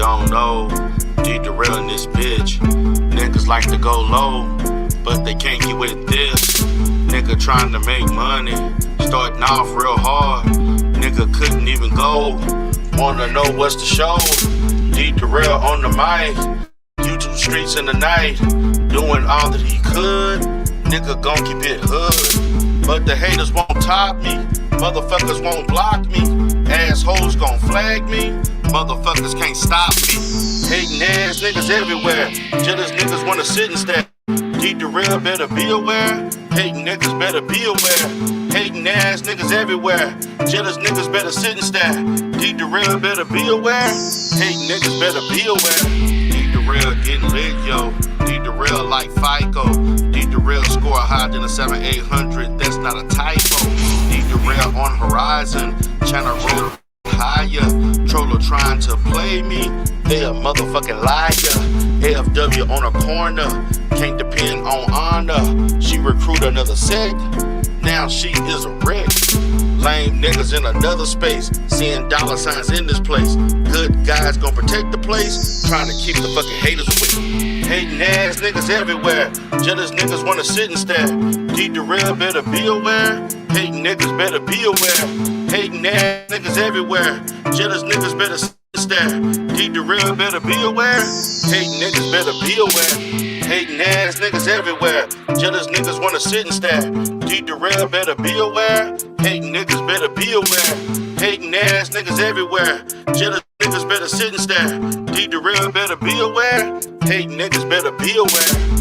don't know, need to real in this bitch. Niggas like to go low, but they can't get with this. Nigga trying to make money, starting off real hard. Nigga couldn't even go, wanna know what's the show. Need to real on the mic, YouTube streets in the night, doing all that he could. Nigga gon' keep it hood, but the haters won't top me. Motherfuckers won't block me. Assholes gon' flag me. Motherfuckers can't stop me. Hating ass niggas everywhere. Jealous niggas wanna sit and stare. Need the real, better be aware. Hating niggas better be aware. Hating ass niggas everywhere. Jealous niggas better sit and stare. Need the real, better be aware. Hating niggas better be aware. Need the real, getting lit, yo. Need the real like FICO. Need the real, score higher than a 7-800. That's not a typo. Need the real on horizon. Tryna roll higher. Troller trying to play me. They a motherfucking liar. AFW on a corner. Can't depend on honor. She recruit another sect. Now she is a wreck. Lame niggas in another space. Seeing dollar signs in this place. Good guys gon' protect the place. Trying to keep the fucking haters away. Hating ass niggas everywhere. Jealous niggas wanna sit and stare. Need the real, better be aware. Hating niggas better be aware. Hating ass niggas everywhere. Jealous niggas better sit and stare. Need the real, better be aware. Hating niggas better be aware. Hating ass niggas everywhere. Jealous niggas wanna sit and stare. Need the real, better be aware. Hating niggas better be aware. Hating ass niggas everywhere. Jealous niggas better sit and stare. Need the real, better be aware. Hating niggas better be aware.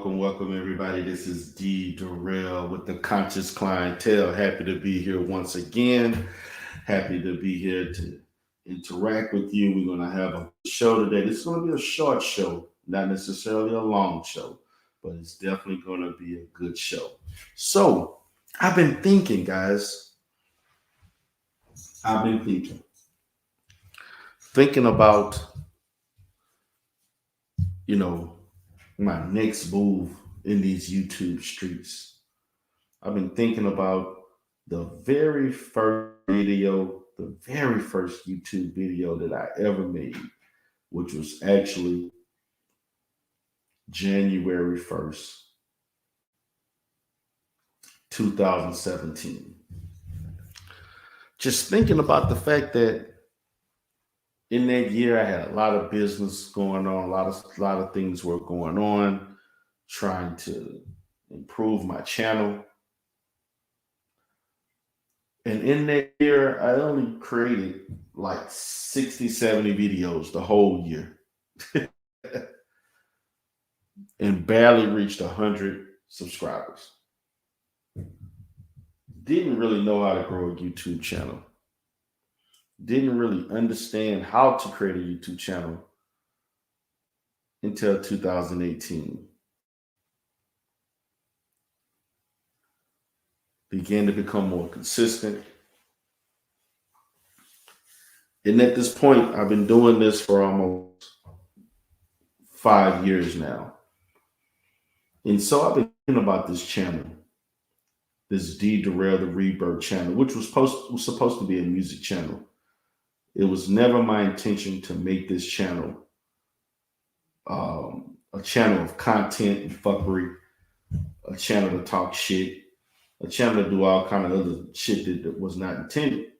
Welcome everybody. This is D Darrell with the Conscious Clientele. Happy to be here once again. Happy to be here to interact with you. We're going to have a show today. This is going to be a short show, not necessarily a long show, but it's definitely going to be a good show. So I've been thinking, guys. Thinking about, my next move in these YouTube streets. I've been thinking about the very first YouTube video that I ever made, which was actually January 1st, 2017. Just thinking about the fact that in that year, I had a lot of business going on, a lot of things were going on, trying to improve my channel. And in that year, I only created like 60, 70 videos the whole year and barely reached 100 subscribers. Didn't really know how to grow a YouTube channel. Didn't really understand how to create a YouTube channel until 2018. Began to become more consistent. And at this point, I've been doing this for almost 5 years now. And so I've been thinking about this channel, this D Darrell the Rebirth channel, which was supposed to be a music channel. It was never my intention to make this channel a channel of content and fuckery, a channel to talk shit, a channel to do all kind of other shit that was not intended.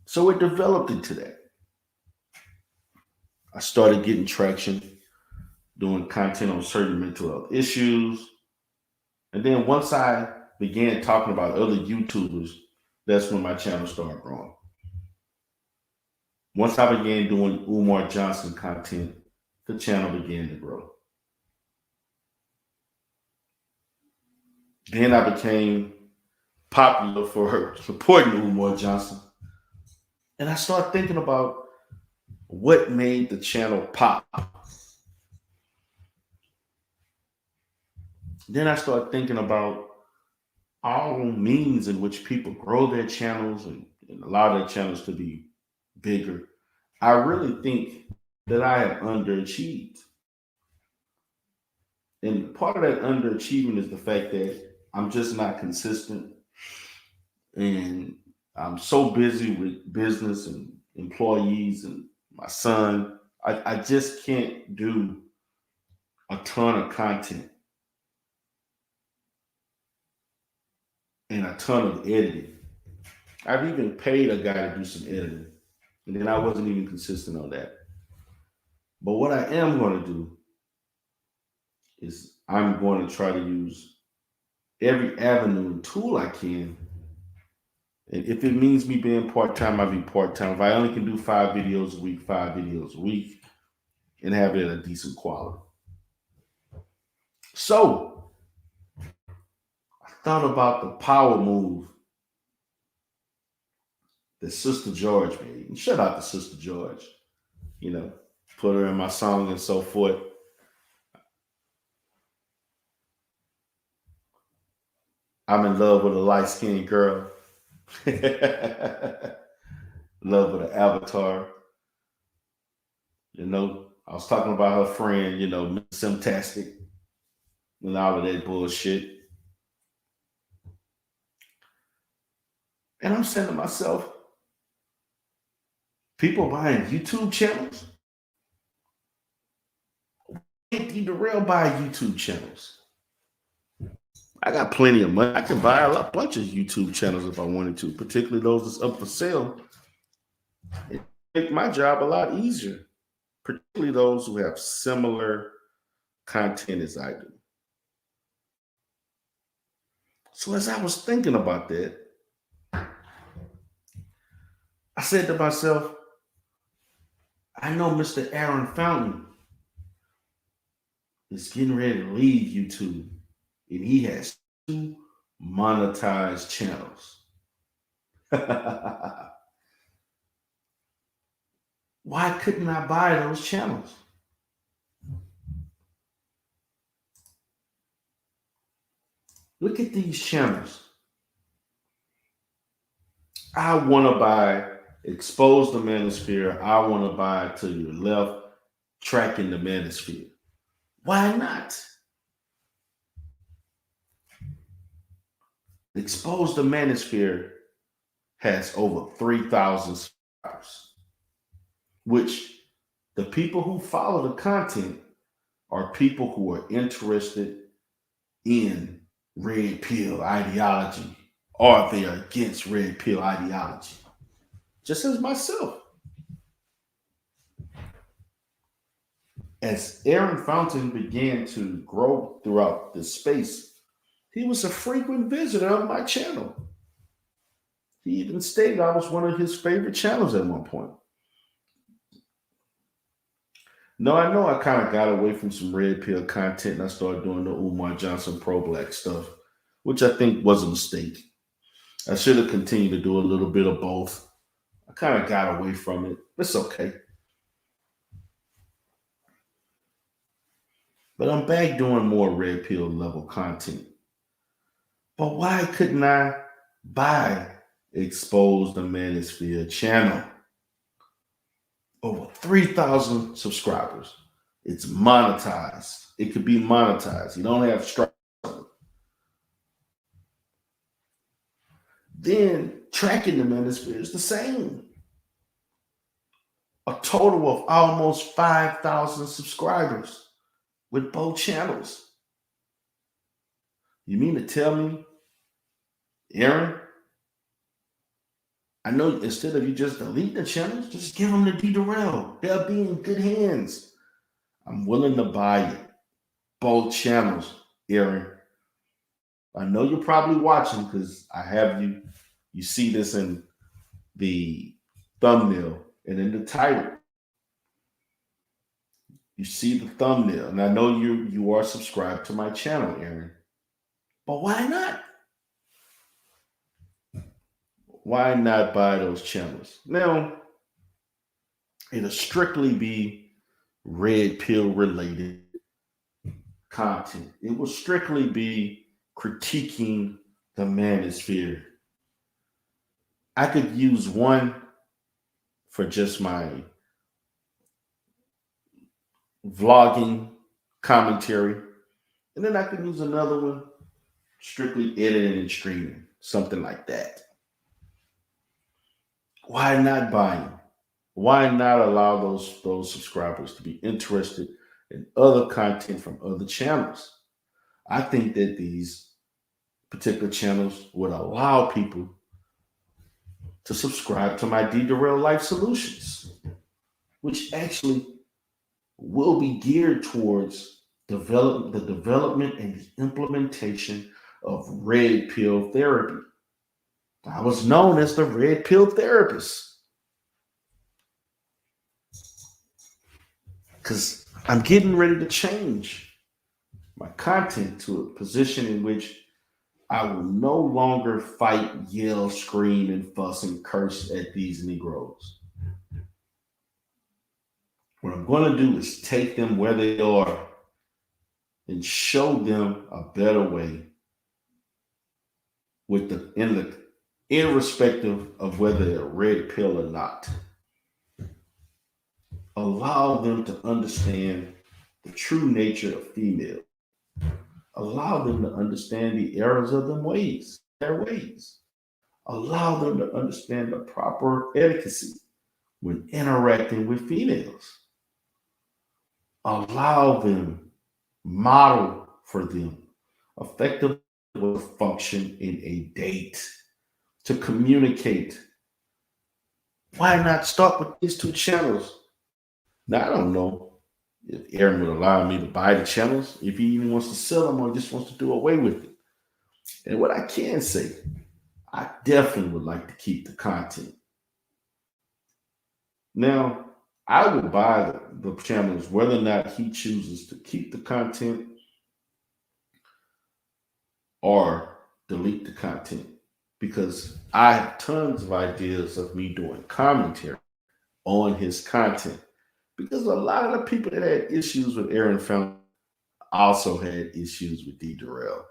So it developed into that. I started getting traction, doing content on certain mental health issues. And then once I began talking about other YouTubers, that's when my channel started growing. Once I began doing Umar Johnson content, the channel began to grow. Then I became popular for supporting Umar Johnson. And I started thinking about what made the channel pop. Then I started thinking about all means in which people grow their channels and allow their channels to be bigger. I really think that I have underachieved. And part of that underachieving is the fact that I'm just not consistent and I'm so busy with business and employees and my son. I just can't do a ton of content and a ton of editing. I've even paid a guy to do some editing, and then I wasn't even consistent on that. But what I am going to do is I'm going to try to use every avenue and tool I can. And if it means me being part time, I'll be part time. If I only can do 5 videos a week, 5 videos a week, and have it at a decent quality. So I thought about the power move that Sister George made. And shout out to Sister George. You know, put her in my song and so forth. I'm in love with a light skinned girl. Love with an avatar. You know, I was talking about her friend, Miss Simtastic and all of that bullshit. And I'm saying to myself, people buying YouTube channels? Can't Darrell buy YouTube channels? I got plenty of money. I can buy a bunch of YouTube channels if I wanted to, particularly those that's up for sale. It make my job a lot easier, particularly those who have similar content as I do. So as I was thinking about that, I said to myself, I know Mr. Aaron Fountain is getting ready to leave YouTube, and he has 2 monetized channels. Why couldn't I buy those channels? Look at these channels. I want to buy Expose the Manosphere. I want to buy To Your Left, Tracking the Manosphere. Why not? Expose the Manosphere has over 3,000 subscribers, which the people who follow the content are people who are interested in red pill ideology or they are against red pill ideology, just as myself. As Aaron Fountain began to grow throughout this space, he was a frequent visitor of my channel. He even stated I was one of his favorite channels at one point. No, I know I kind of got away from some red pill content and I started doing the Umar Johnson pro-black stuff, which I think was a mistake. I should have continued to do a little bit of both. I kind of got away from it. It's okay. But I'm back doing more red pill level content. But why couldn't I buy Expose the Manosphere channel? Over 3,000 subscribers. It's monetized. It could be monetized. You don't have strikes. Then Tracking the Manosphere is the same. A total of almost 5,000 subscribers with both channels. You mean to tell me, Aaron, I know instead of you just delete the channels, just give them to D. Darrell. They'll be in good hands. I'm willing to buy it. Both channels, Aaron. I know you're probably watching because I have you. You see this in the thumbnail and in the title. You see the thumbnail, and I know you are subscribed to my channel, Aaron. But why not? why not buy those channels? Now, it'll strictly be red pill related content. It will strictly be critiquing the manosphere. I could use one for just my vlogging commentary, and then I could use another one strictly editing and streaming, something like that. Why not buying? Why not allow those subscribers to be interested in other content from other channels? I think that these particular channels would allow people to subscribe to my D Real Life Solutions, which actually will be geared towards the development and the implementation of red pill therapy. I was known as the red pill therapist because I'm getting ready to change my content to a position in which I will no longer fight, yell, scream, and fuss and curse at these Negroes. What I'm going to do is take them where they are and show them a better way with the irrespective of whether they're red pill or not. Allow them to understand the true nature of female. Allow them to understand the errors of their ways. Allow them to understand the proper etiquette when interacting with females. Allow them, model for them effective function in a date to communicate. Why not start with these two channels? Now, I don't know if Aaron would allow me to buy the channels, if he even wants to sell them or just wants to do away with it. And what I can say, I definitely would like to keep the content. Now, I would buy the channels whether or not he chooses to keep the content or delete the content, because I have tons of ideas of me doing commentary on his content. Because a lot of the people that had issues with Aaron Fountain also had issues with D. Durrell.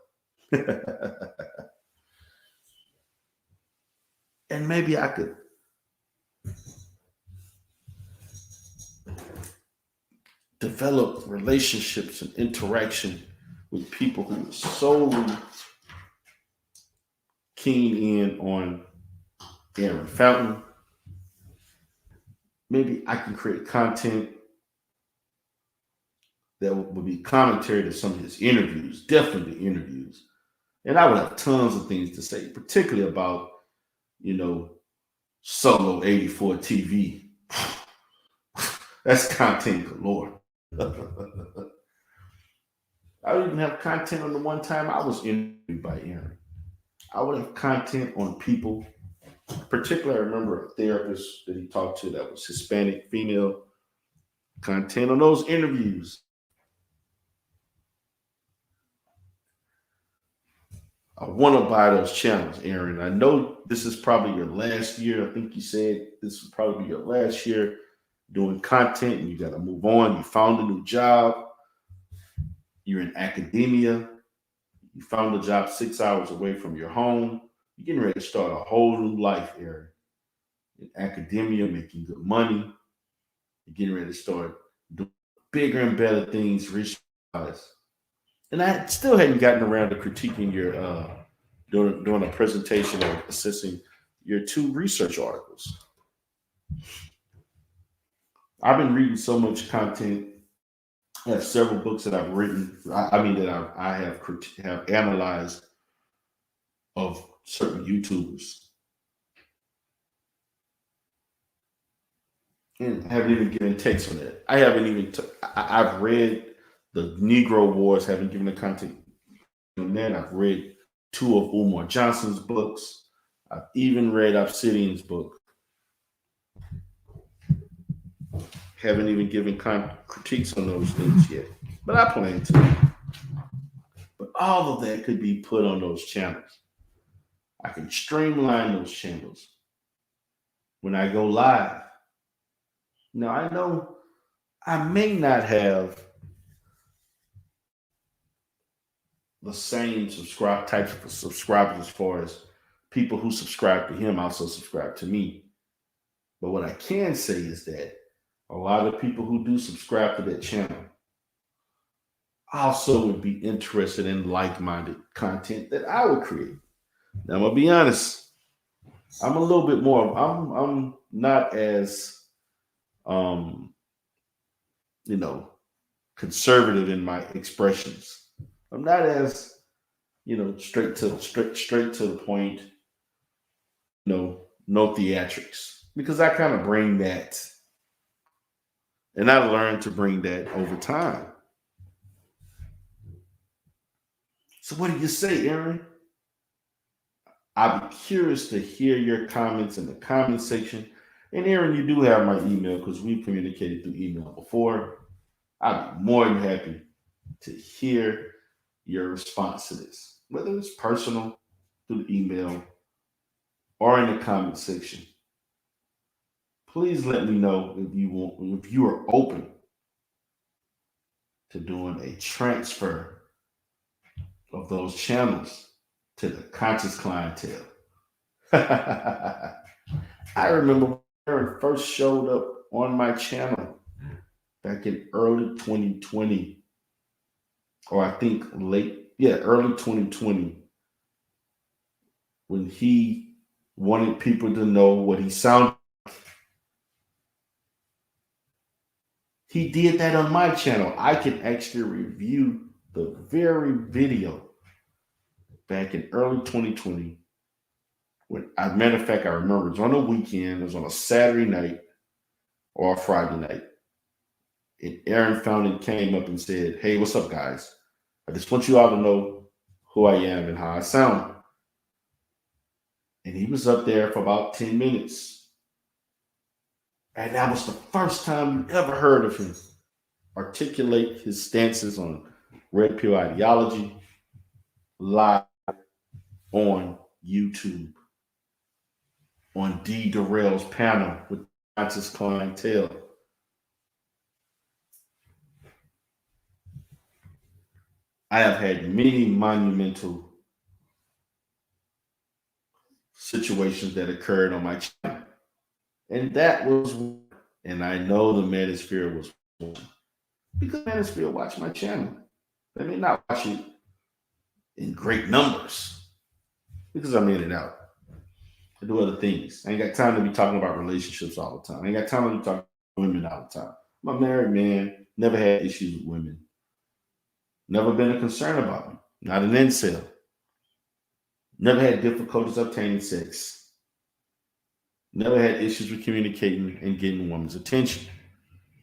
And maybe I could develop relationships and interaction with people who are solely keen in on Aaron Fountain. Maybe I can create content that would be commentary to some of his interviews, definitely interviews. And I would have tons of things to say, particularly about, Solo 84 TV. That's content galore. I would even have content on the one time I was interviewed by Aaron. I would have content on people. Particularly, I remember a therapist that he talked to that was Hispanic female. Content on those interviews. I want to buy those channels, Aaron. I know this is probably your last year. I think you said this would probably be your last year doing content and you got to move on. You found a new job. You're in academia. You found a job 6 hours away from your home. You're getting ready to start a whole new life, Aaron. In academia, making good money. You're getting ready to start doing bigger and better things, research. And I still hadn't gotten around to critiquing your doing a presentation or assessing your two research articles. I've been reading so much content. I have several books that I've written. I mean that I have have analyzed of certain YouTubers, and I haven't even given takes on that. I haven't even. I've read the Negro Wars. Haven't given the content on that. I've read two of Umar Johnson's books. I've even read Obsidian's book. Haven't even given critiques on those things yet, but I plan to. But all of that could be put on those channels. I can streamline those channels when I go live. Now, I know I may not have the same types of subscribers as far as people who subscribe to him also subscribe to me. But what I can say is that a lot of people who do subscribe to that channel also would be interested in like-minded content that I would create. Now, I'm gonna be honest. I'm a little bit more. I'm not as you know conservative in my expressions. I'm not as straight to the point. No theatrics, because I kind of bring that, and I learned to bring that over time. So, what do you say, Aaron? I'd be curious to hear your comments in the comment section. And Aaron, you do have my email because we've communicated through email before. I'd be more than happy to hear your response to this, whether it's personal through the email or in the comment section. Please let me know if you are open to doing a transfer of those channels to the conscious clientele. I remember when Aaron first showed up on my channel back in early 2020, or I think early 2020, when he wanted people to know what he sounded. He did that on my channel. I can actually review the very video back in early 2020. As a matter of fact, I remember it was on a weekend. It was on a Saturday night or a Friday night. And Aaron Fountain came up and said, "Hey, what's up, guys? I just want you all to know who I am and how I sound." And he was up there for about 10 minutes. And that was the first time you ever heard of him articulate his stances on red pill ideology live on YouTube, on D. Darrell's panel with conscious clientele. I have had many monumental situations that occurred on my channel. And that was, and I know the Manosphere was one, because Manosphere watched my channel. They may not watch it in great numbers because I'm in and out. I do other things. I ain't got time to be talking about relationships all the time. I ain't got time to be talking about women all the time. I'm a married man, never had issues with women. Never been a concern about me. Not an incel. Never had difficulties obtaining sex. Never had issues with communicating and getting a woman's attention.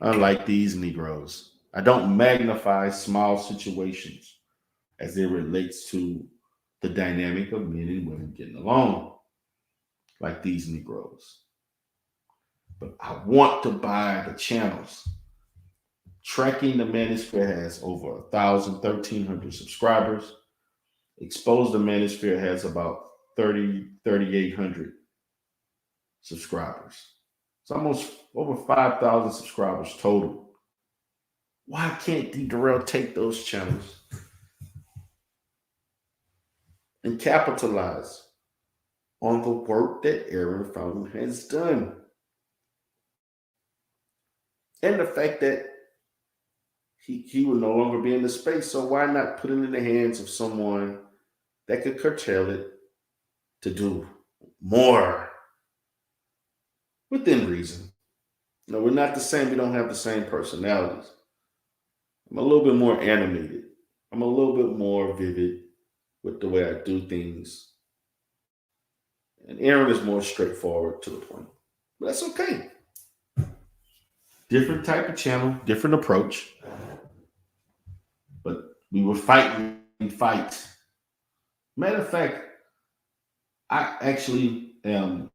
Unlike these Negroes, I don't magnify small situations as it relates to the dynamic of men and women getting along, like these Negroes. But I want to buy the channels. Tracking the Manosphere has over 1,300 subscribers. Expose the Manosphere has about 3,800 subscribers. It's almost over 5,000 subscribers total. Why can't D. Darrell take those channels and capitalize on the work that Aaron Fountain has done? And the fact that he will no longer be in the space, so why not put it in the hands of someone that could curtail it to do more within reason? No, we're not the same. We don't have the same personalities. I'm a little bit more animated. I'm a little bit more vivid with the way I do things. And Aaron is more straightforward to the point. But that's okay. Different type of channel, different approach. But we were fighting and fight. Matter of fact, I actually am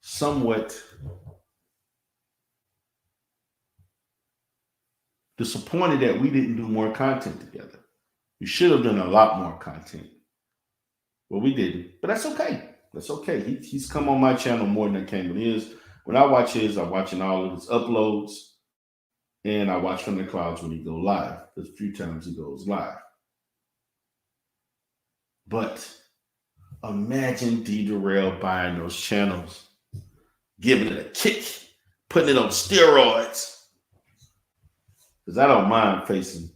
somewhat disappointed that we didn't do more content together. We should have done a lot more content. Well, we didn't, but that's okay. That's okay. He's come on my channel more than I came on his. When I watch his, I'm watching all of his uploads, and I watch from the clouds when he go live. There's a few times he goes live. But imagine D Darrell buying those channels, giving it a kick, putting it on steroids. Because I don't mind facing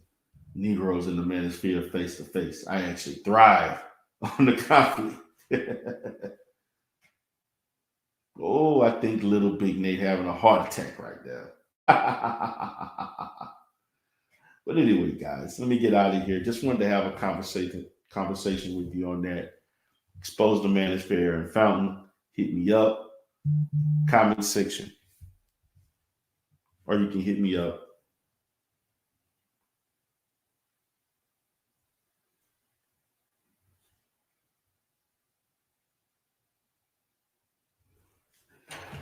Negroes in the Manosphere face to face. I actually thrive on the conflict. Oh, I think little Big Nate having a heart attack right there. But anyway, guys, let me get out of here. Just wanted to have a conversation with you on that. Expose the Manosphere and Fountain. Hit me up. Comment section. Or you can hit me up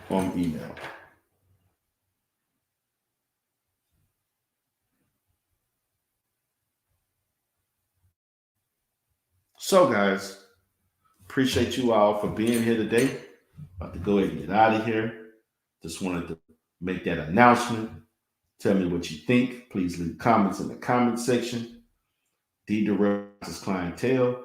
on email. So, guys, appreciate you all for being here today. About to go ahead and get out of here. Just wanted to make that announcement. Tell me what you think. Please leave comments in the comment section. D Darrell's clientele.